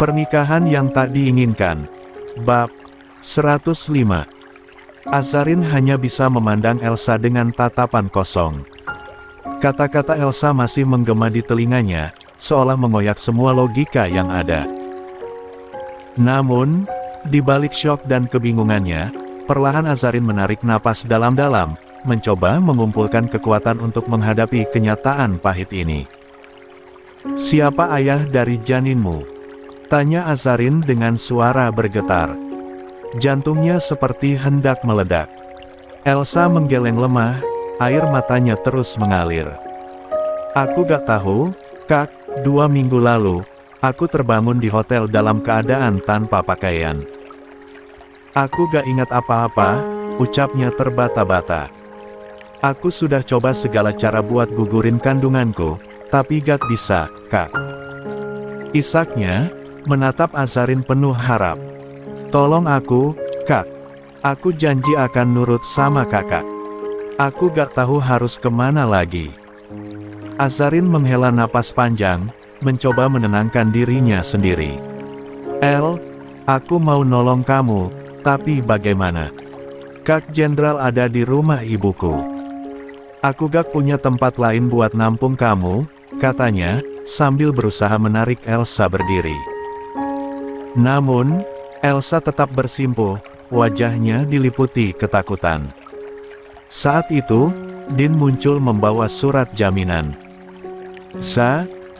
Pernikahan yang tak diinginkan. Bab 105. Azarin hanya bisa memandang Elsa dengan tatapan kosong. Kata-kata Elsa masih menggema di telinganya, seolah mengoyak semua logika yang ada. Namun, di balik syok dan kebingungannya, perlahan Azarin menarik napas dalam-dalam, mencoba mengumpulkan kekuatan untuk menghadapi kenyataan pahit ini. "Siapa ayah dari janinmu?" tanya Azarin dengan suara bergetar. Jantungnya seperti hendak meledak. Elsa menggeleng lemah, air matanya terus mengalir. "Aku gak tahu, Kak, 2 minggu lalu, aku terbangun di hotel dalam keadaan tanpa pakaian. Aku gak ingat apa-apa," ucapnya terbata-bata. "Aku sudah coba segala cara buat gugurin kandunganku, tapi gak bisa, Kak." Isaknya menatap Azarin penuh harap. "Tolong aku, Kak. Aku janji akan nurut sama kakak. Aku gak tahu harus kemana lagi." Azarin menghela napas panjang, mencoba menenangkan dirinya sendiri. "El, aku mau nolong kamu, tapi bagaimana? Kak Jenderal ada di rumah ibuku. Aku gak punya tempat lain buat nampung kamu," katanya, sambil berusaha menarik Elsa berdiri. Namun, Elsa tetap bersimpuh, wajahnya diliputi ketakutan. Saat itu, Din muncul membawa surat jaminan.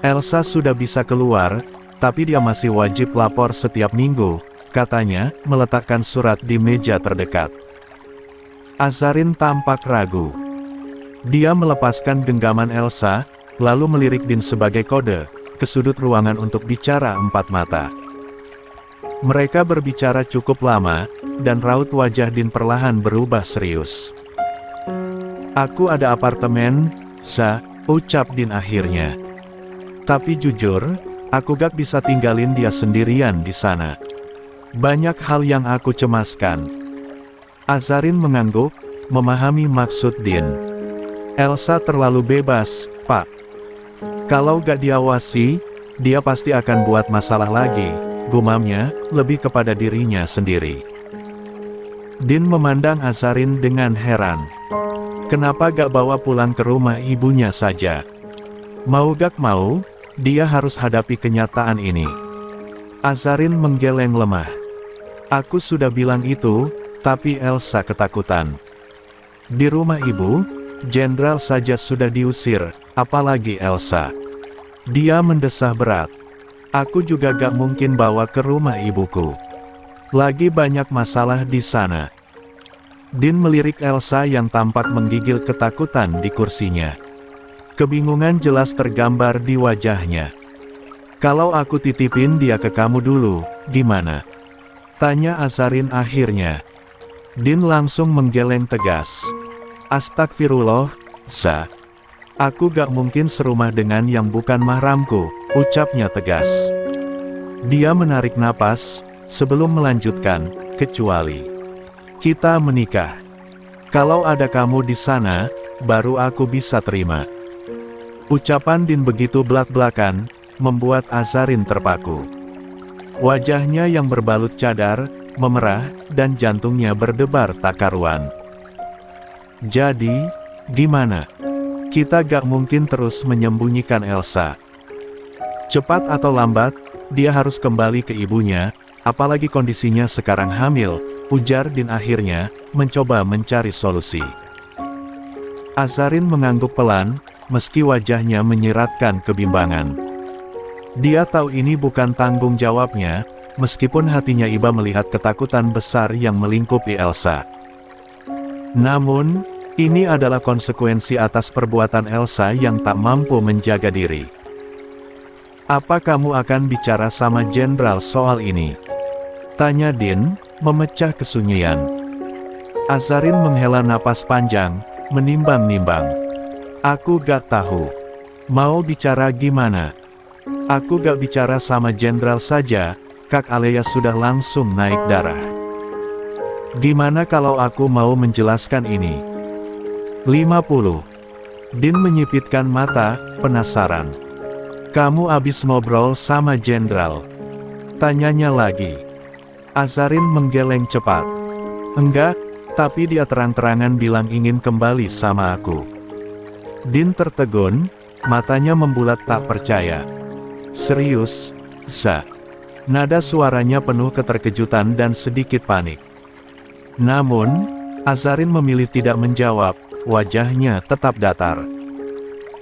Elsa sudah bisa keluar, tapi dia masih wajib lapor setiap minggu," katanya, meletakkan surat di meja terdekat. Azarin tampak ragu. Dia melepaskan genggaman Elsa, lalu melirik Din sebagai kode, ke sudut ruangan untuk bicara empat mata. Mereka berbicara cukup lama, dan raut wajah Din perlahan berubah serius. "Aku ada apartemen, ucap Din akhirnya. "Tapi jujur, aku gak bisa tinggalin dia sendirian di sana. Banyak hal yang aku cemaskan." Azarin mengangguk, memahami maksud Din. "Elsa terlalu bebas, Pak. Kalau gak diawasi, dia pasti akan buat masalah lagi," gumamnya, lebih kepada dirinya sendiri. Din memandang Azarin dengan heran. Kenapa gak bawa pulang ke rumah ibunya saja? Mau gak mau, dia harus hadapi kenyataan ini. Azarin menggeleng lemah. "Aku sudah bilang itu, tapi Elsa ketakutan. Di rumah ibu, Jenderal saja sudah diusir, apalagi Elsa." Dia mendesah berat. "Aku juga gak mungkin bawa ke rumah ibuku. Lagi banyak masalah di sana." Din melirik Elsa yang tampak menggigil ketakutan di kursinya. Kebingungan jelas tergambar di wajahnya. "Kalau aku titipin dia ke kamu dulu, gimana?" tanya Azarin akhirnya. Din langsung menggeleng tegas. "Astagfirullah, aku gak mungkin serumah dengan yang bukan mahramku," ucapnya tegas. Dia menarik napas, sebelum melanjutkan, "Kecuali kita menikah. Kalau ada kamu di sana, baru aku bisa terima." Ucapan Din begitu belak-belakan, membuat Azarin terpaku. Wajahnya yang berbalut cadar, memerah, dan jantungnya berdebar tak karuan. "Jadi, gimana? Kita gak mungkin terus menyembunyikan Elsa. Cepat atau lambat, dia harus kembali ke ibunya, apalagi kondisinya sekarang hamil," ujar Din akhirnya, mencoba mencari solusi. Azarin mengangguk pelan, meski wajahnya menyiratkan kebimbangan. Dia tahu ini bukan tanggung jawabnya, meskipun hatinya iba melihat ketakutan besar yang melingkupi Elsa. Namun, ini adalah konsekuensi atas perbuatan Elsa yang tak mampu menjaga diri. "Apa kamu akan bicara sama Jenderal soal ini?" tanya Din, memecah kesunyian. Azarin menghela napas panjang, menimbang-nimbang. "Aku gak tahu. Mau bicara gimana? Aku gak bicara sama Jenderal saja, Kak Alea sudah langsung naik darah. Gimana kalau aku mau menjelaskan ini?" 50. Din menyipitkan mata, penasaran. "Kamu abis ngobrol sama Jenderal?" Tanyanya lagi. Azarin menggeleng cepat. Enggak, tapi dia terang-terangan bilang ingin kembali sama aku. Din tertegun, matanya membulat tak percaya. Serius, Za? Nada suaranya penuh keterkejutan dan sedikit panik. Namun, Azarin memilih tidak menjawab, wajahnya tetap datar.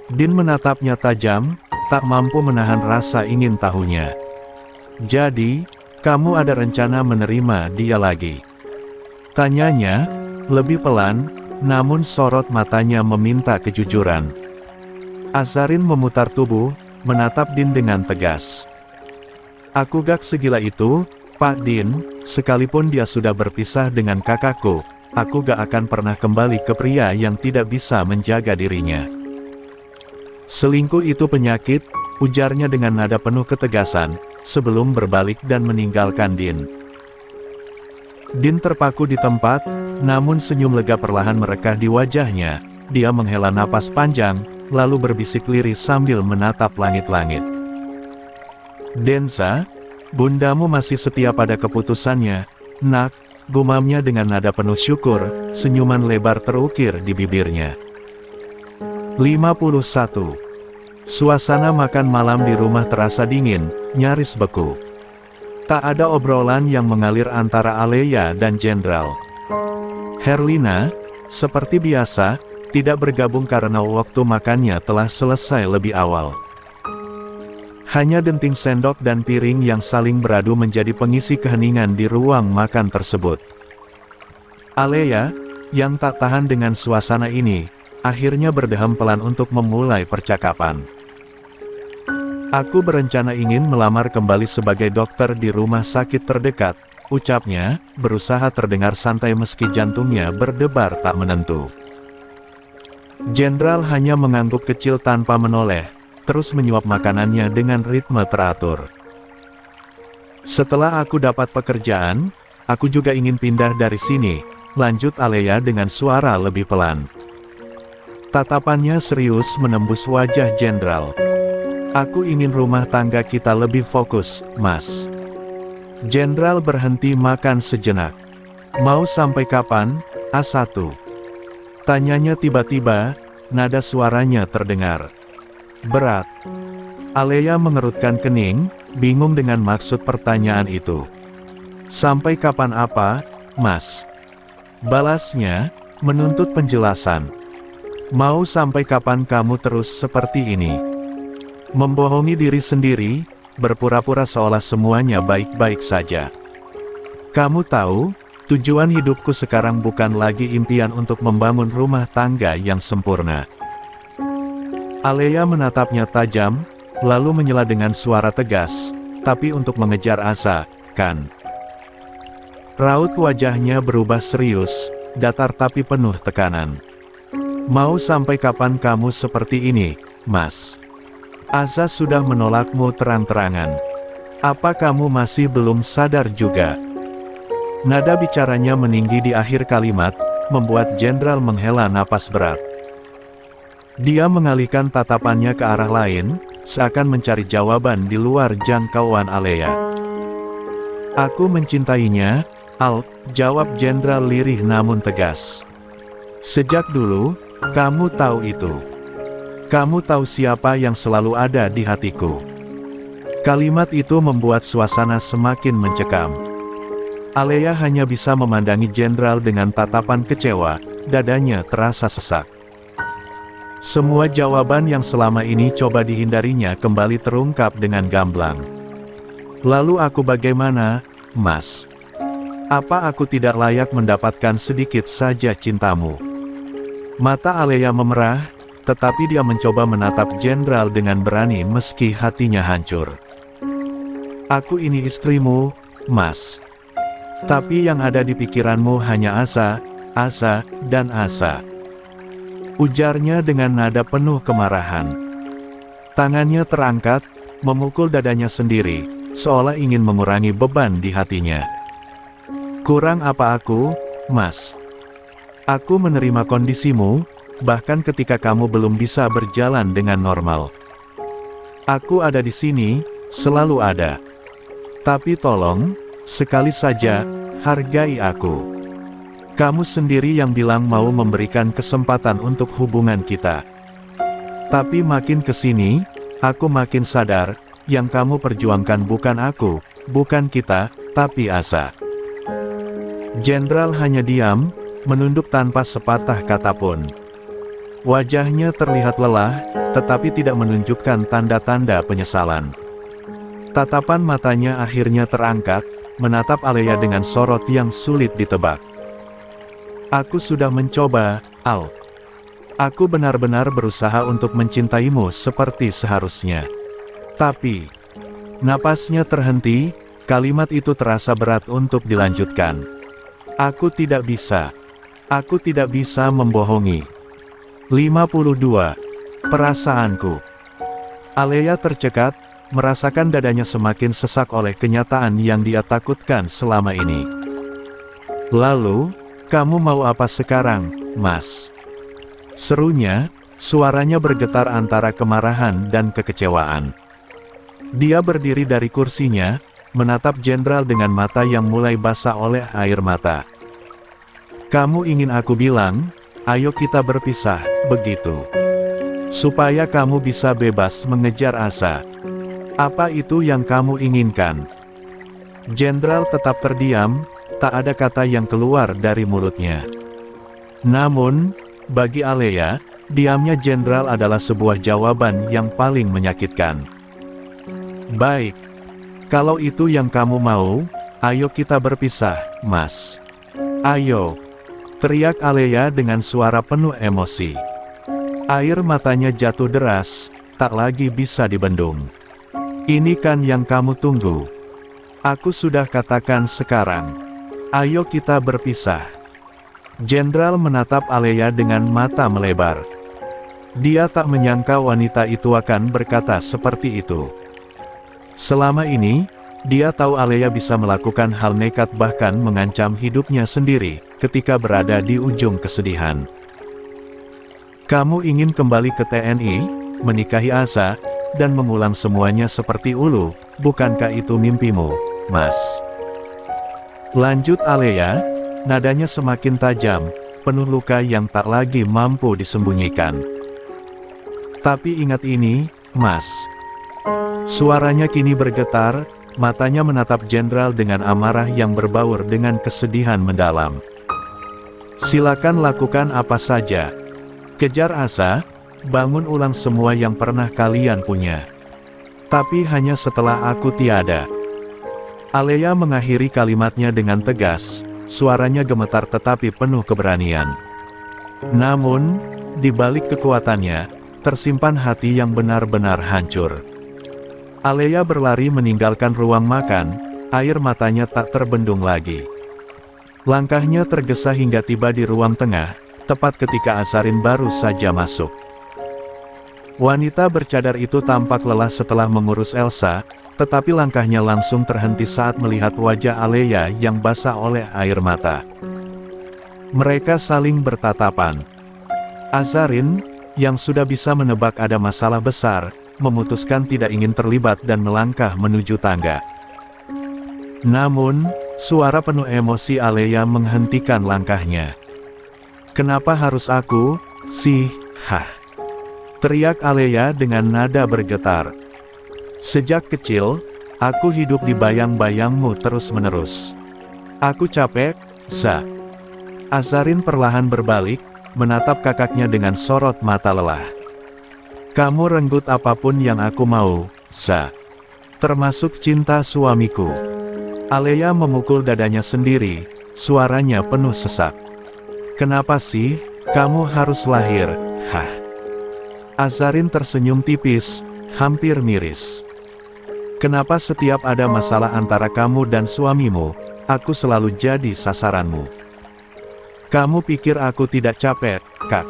Din menatapnya tajam, tak mampu menahan rasa ingin tahunya. Jadi, kamu ada rencana menerima dia lagi? Tanyanya, lebih pelan, namun sorot matanya meminta kejujuran. Azarin memutar tubuh, menatap Din dengan tegas. Aku gak segila itu, Pak Din, sekalipun dia sudah berpisah dengan kakakku, aku gak akan pernah kembali ke pria yang tidak bisa menjaga dirinya. Selingkuh itu penyakit, ujarnya dengan nada penuh ketegasan, sebelum berbalik dan meninggalkan Din. Din terpaku di tempat, namun senyum lega perlahan merekah di wajahnya. Dia menghela napas panjang, lalu berbisik lirih sambil menatap langit-langit. Denza, bundamu masih setia pada keputusannya, nak, gumamnya dengan nada penuh syukur, senyuman lebar terukir di bibirnya. 51. Suasana makan malam di rumah terasa dingin, nyaris beku. Tak ada obrolan yang mengalir antara Alea dan Jenderal. Herlina, seperti biasa, tidak bergabung karena waktu makannya telah selesai lebih awal. Hanya denting sendok dan piring yang saling beradu menjadi pengisi keheningan di ruang makan tersebut. Alea, yang tak tahan dengan suasana ini, akhirnya berdeham pelan untuk memulai percakapan. Aku berencana ingin melamar kembali sebagai dokter di rumah sakit terdekat, ucapnya, berusaha terdengar santai meski jantungnya berdebar tak menentu. Jenderal hanya mengangguk kecil tanpa menoleh, terus menyuap makanannya dengan ritme teratur. Setelah aku dapat pekerjaan, aku juga ingin pindah dari sini, lanjut Alea dengan suara lebih pelan. Tatapannya serius menembus wajah Jenderal. Aku ingin rumah tangga kita lebih fokus, Mas. Jenderal berhenti makan sejenak. Mau sampai kapan, A1? Tanyanya tiba-tiba, nada suaranya terdengar berat. Alea mengerutkan kening, bingung dengan maksud pertanyaan itu. Sampai kapan apa, Mas? Balasnya, menuntut penjelasan. Mau sampai kapan kamu terus seperti ini? Membohongi diri sendiri, berpura-pura seolah semuanya baik-baik saja. Kamu tahu, tujuan hidupku sekarang bukan lagi impian untuk membangun rumah tangga yang sempurna. Alea menatapnya tajam, lalu menyela dengan suara tegas, tapi untuk mengejar asa, kan? Raut wajahnya berubah serius, datar tapi penuh tekanan. Mau sampai kapan kamu seperti ini, Mas? Asa sudah menolakmu terang-terangan. Apa kamu masih belum sadar juga? Nada bicaranya meninggi di akhir kalimat, membuat Jenderal menghela napas berat. Dia mengalihkan tatapannya ke arah lain, seakan mencari jawaban di luar jangkauan Alea. Aku mencintainya, Al, jawab Jenderal lirih namun tegas. Sejak dulu, kamu tahu itu. Kamu tahu siapa yang selalu ada di hatiku. Kalimat itu membuat suasana semakin mencekam. Alea hanya bisa memandangi Jenderal dengan tatapan kecewa, dadanya terasa sesak. Semua jawaban yang selama ini coba dihindarinya kembali terungkap dengan gamblang. Lalu aku bagaimana, Mas? Apa aku tidak layak mendapatkan sedikit saja cintamu? Mata Alea memerah, tetapi dia mencoba menatap Jenderal dengan berani meski hatinya hancur. Aku ini istrimu, Mas. Tapi yang ada di pikiranmu hanya asa, asa, dan asa. Ujarnya dengan nada penuh kemarahan. Tangannya terangkat, memukul dadanya sendiri, seolah ingin mengurangi beban di hatinya. Kurang apa aku, Mas? Aku menerima kondisimu, bahkan ketika kamu belum bisa berjalan dengan normal. Aku ada di sini, selalu ada. Tapi tolong, sekali saja, hargai aku. Kamu sendiri yang bilang mau memberikan kesempatan untuk hubungan kita. Tapi makin kesini, aku makin sadar, yang kamu perjuangkan bukan aku, bukan kita, tapi Asa. Jenderal hanya diam, menunduk tanpa sepatah kata pun. Wajahnya terlihat lelah, tetapi tidak menunjukkan tanda-tanda penyesalan. Tatapan matanya akhirnya terangkat, menatap Alea dengan sorot yang sulit ditebak. Aku sudah mencoba, Al. Aku benar-benar berusaha untuk mencintaimu seperti seharusnya. Tapi, napasnya terhenti, kalimat itu terasa berat untuk dilanjutkan. Aku tidak bisa. Aku tidak bisa membohongi. 52. Perasaanku. Alea tercekat, merasakan dadanya semakin sesak oleh kenyataan yang dia takutkan selama ini. Lalu, kamu mau apa sekarang, Mas? Serunya, suaranya bergetar antara kemarahan dan kekecewaan. Dia berdiri dari kursinya, menatap jenderal dengan mata yang mulai basah oleh air mata. Kamu ingin aku bilang, ayo kita berpisah, begitu. Supaya kamu bisa bebas mengejar Asa. Apa itu yang kamu inginkan? Jenderal tetap terdiam, tak ada kata yang keluar dari mulutnya. Namun, bagi Alea, diamnya jenderal adalah sebuah jawaban yang paling menyakitkan. Baik. Kalau itu yang kamu mau, ayo kita berpisah, Mas. Ayo. Teriak Alea dengan suara penuh emosi. Air matanya jatuh deras, tak lagi bisa dibendung. Ini kan yang kamu tunggu. Aku sudah katakan sekarang. Ayo kita berpisah. Jenderal menatap Alea dengan mata melebar. Dia tak menyangka wanita itu akan berkata seperti itu. Selama ini, dia tahu Alea bisa melakukan hal nekat bahkan mengancam hidupnya sendiri, ketika berada di ujung kesedihan. Kamu ingin kembali ke TNI, menikahi Asa, dan mengulang semuanya seperti dulu, bukankah itu mimpimu, Mas? Lanjut Alea, nadanya semakin tajam, penuh luka yang tak lagi mampu disembunyikan. Tapi ingat ini, Mas. Suaranya kini bergetar, matanya menatap jenderal dengan amarah yang berbaur dengan kesedihan mendalam. Silakan lakukan apa saja. Kejar Asa, bangun ulang semua yang pernah kalian punya. Tapi hanya setelah aku tiada. Alea mengakhiri kalimatnya dengan tegas, suaranya gemetar tetapi penuh keberanian. Namun, di balik kekuatannya, tersimpan hati yang benar-benar hancur. Alea berlari meninggalkan ruang makan, air matanya tak terbendung lagi. Langkahnya tergesa hingga tiba di ruang tengah, tepat ketika Azarin baru saja masuk. Wanita bercadar itu tampak lelah setelah mengurus Elsa, tetapi langkahnya langsung terhenti saat melihat wajah Alea yang basah oleh air mata. Mereka saling bertatapan. Azarin, yang sudah bisa menebak ada masalah besar, memutuskan tidak ingin terlibat dan melangkah menuju tangga. Namun, suara penuh emosi Alea menghentikan langkahnya. Kenapa harus aku, sih, hah? Teriak Alea dengan nada bergetar. Sejak kecil, aku hidup di bayang-bayangmu terus-menerus. Aku capek, Za. Azarin perlahan berbalik, menatap kakaknya dengan sorot mata lelah. Kamu renggut apapun yang aku mau, Za. Termasuk cinta suamiku. Alea memukul dadanya sendiri, suaranya penuh sesak. Kenapa sih, kamu harus lahir, hah? Azarin tersenyum tipis, hampir miris. Kenapa setiap ada masalah antara kamu dan suamimu, aku selalu jadi sasaranmu? Kamu pikir aku tidak capek, Kak?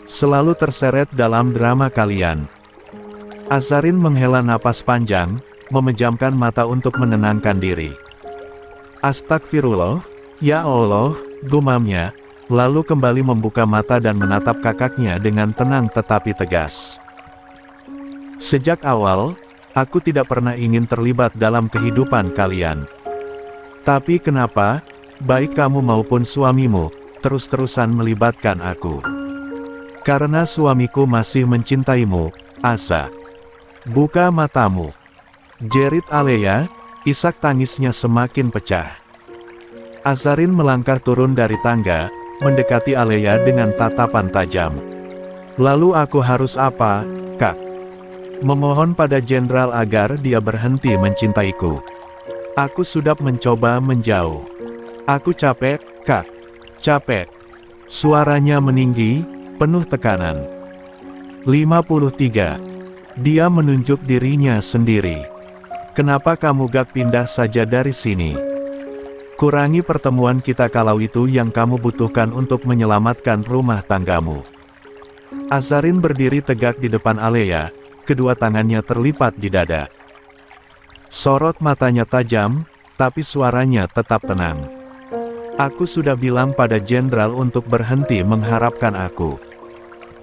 Selalu terseret dalam drama kalian. Azarin menghela napas panjang, memejamkan mata untuk menenangkan diri. Astagfirullah, ya Allah, gumamnya, lalu kembali membuka mata dan menatap kakaknya dengan tenang tetapi tegas. Sejak awal, Aku tidak pernah ingin terlibat dalam kehidupan kalian. Tapi kenapa, baik kamu maupun suamimu, terus-terusan melibatkan aku? Karena suamiku masih mencintaimu, Asa. Buka matamu, jerit Alea. Ishak tangisnya semakin pecah. Azarin melangkah turun dari tangga, mendekati Alea dengan tatapan tajam. Lalu aku harus apa, Kak? Memohon pada jenderal agar dia berhenti mencintaiku. Aku sudah mencoba menjauh. Aku capek, Kak. Capek. Suaranya meninggi, penuh tekanan. 53. Dia menunjuk dirinya sendiri. Kenapa kamu gak pindah saja dari sini? Kurangi pertemuan kita kalau itu yang kamu butuhkan untuk menyelamatkan rumah tanggamu. Azarin berdiri tegak di depan Alea, kedua tangannya terlipat di dada. Sorot matanya tajam, tapi suaranya tetap tenang. Aku sudah bilang pada jenderal untuk berhenti mengharapkan aku.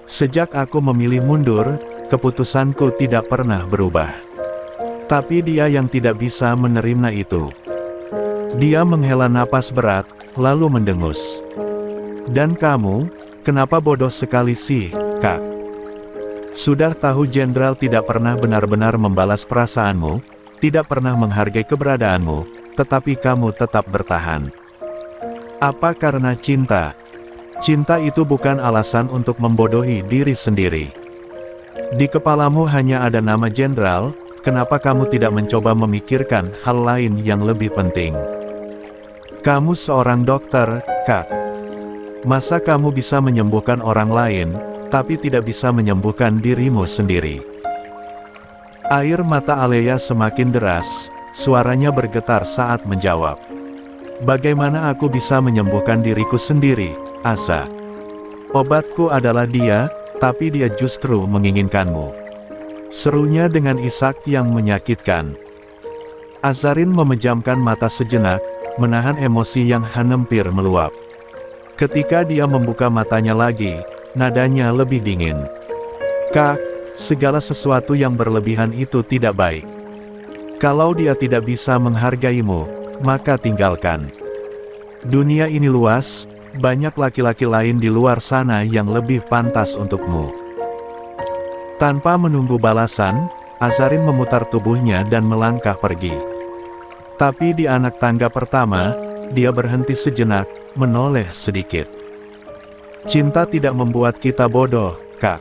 Sejak aku memilih mundur, keputusanku tidak pernah berubah. Tapi dia yang tidak bisa menerima itu. Dia menghela napas berat, lalu mendengus. Dan kamu, kenapa bodoh sekali sih, Kak? Sudah tahu jenderal tidak pernah benar-benar membalas perasaanmu, tidak pernah menghargai keberadaanmu, tetapi kamu tetap bertahan. Apa karena cinta? Cinta itu bukan alasan untuk membodohi diri sendiri. Di kepalamu hanya ada nama jenderal. Kenapa kamu tidak mencoba memikirkan hal lain yang lebih penting? Kamu seorang dokter, Kak. Masa kamu bisa menyembuhkan orang lain, tapi tidak bisa menyembuhkan dirimu sendiri? Air mata Alea semakin deras, suaranya bergetar saat menjawab. Bagaimana aku bisa menyembuhkan diriku sendiri, Asa? Obatku adalah dia, tapi dia justru menginginkanmu. Serunya dengan isak yang menyakitkan. Azarin memejamkan mata sejenak, menahan emosi yang hampir meluap. Ketika dia membuka matanya lagi, nadanya lebih dingin. Kak, segala sesuatu yang berlebihan itu tidak baik. Kalau dia tidak bisa menghargaimu, maka tinggalkan. Dunia ini luas, banyak laki-laki lain di luar sana yang lebih pantas untukmu. Tanpa menunggu balasan, Azarin memutar tubuhnya dan melangkah pergi. Tapi di anak tangga pertama, dia berhenti sejenak, menoleh sedikit. Cinta tidak membuat kita bodoh, Kak.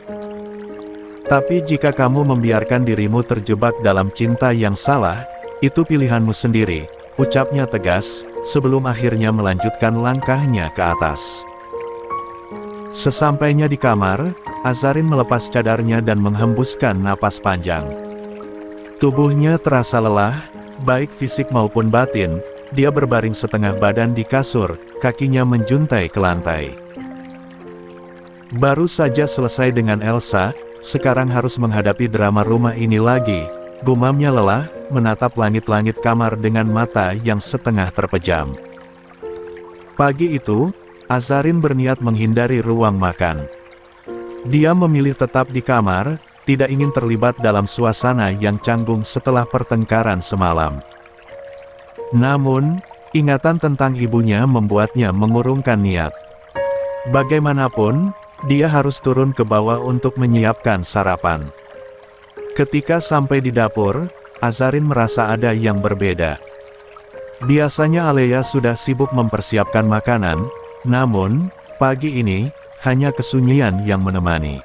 Tapi jika kamu membiarkan dirimu terjebak dalam cinta yang salah, itu pilihanmu sendiri, ucapnya tegas, sebelum akhirnya melanjutkan langkahnya ke atas. Sesampainya di kamar, Azarin melepas cadarnya dan menghembuskan napas panjang. Tubuhnya terasa lelah, baik fisik maupun batin. Dia berbaring setengah badan di kasur, kakinya menjuntai ke lantai. Baru saja selesai dengan Elsa, sekarang harus menghadapi drama rumah ini lagi. Gumamnya lelah, menatap langit-langit kamar dengan mata yang setengah terpejam. Pagi itu, Azarin berniat menghindari ruang makan. Dia memilih tetap di kamar, tidak ingin terlibat dalam suasana yang canggung setelah pertengkaran semalam. Namun, ingatan tentang ibunya membuatnya mengurungkan niat. Bagaimanapun, dia harus turun ke bawah untuk menyiapkan sarapan. Ketika sampai di dapur, Azarin merasa ada yang berbeda. Biasanya Alea sudah sibuk mempersiapkan makanan, namun, pagi ini, hanya kesunyian yang menemani.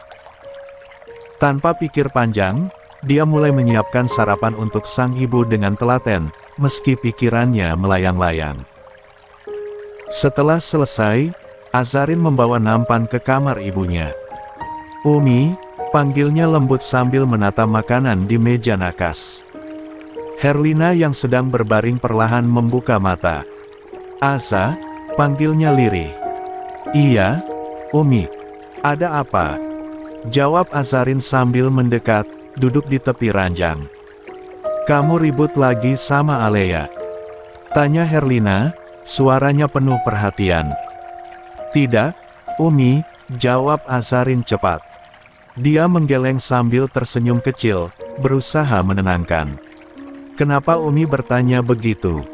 Tanpa pikir panjang, dia mulai menyiapkan sarapan untuk sang ibu dengan telaten, meski pikirannya melayang-layang. Setelah selesai, Azarin membawa nampan ke kamar ibunya. Umi, panggilnya lembut sambil menata makanan di meja nakas. Herlina yang sedang berbaring perlahan membuka mata. Asa, panggilnya lirih. Iya, Umi, ada apa? Jawab Azarin sambil mendekat, duduk di tepi ranjang. Kamu ribut lagi sama Alea? Tanya Herlina, suaranya penuh perhatian. Tidak, Umi, jawab Azarin cepat. Dia menggeleng sambil tersenyum kecil, berusaha menenangkan. Kenapa Umi bertanya begitu?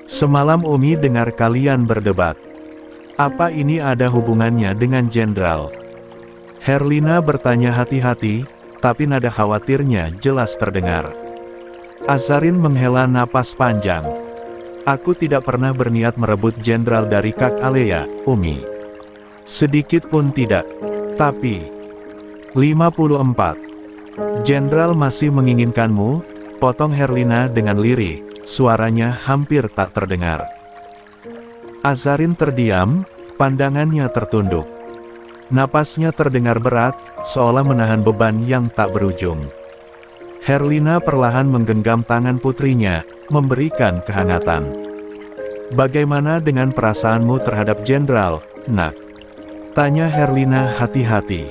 Semalam Umi dengar kalian berdebat. Apa ini ada hubungannya dengan Jenderal? Herlina bertanya hati-hati, tapi nada khawatirnya jelas terdengar. Azarin menghela napas panjang. Aku tidak pernah berniat merebut Jenderal dari Kak Alea, Umi. Sedikit pun tidak. Tapi 54. Jenderal masih menginginkanmu, potong Herlina dengan lirih, suaranya hampir tak terdengar. Azarin terdiam, pandangannya tertunduk. Napasnya terdengar berat, seolah menahan beban yang tak berujung. Herlina perlahan menggenggam tangan putrinya, memberikan kehangatan. Bagaimana dengan perasaanmu terhadap Jenderal, Nak? Tanya Herlina hati-hati.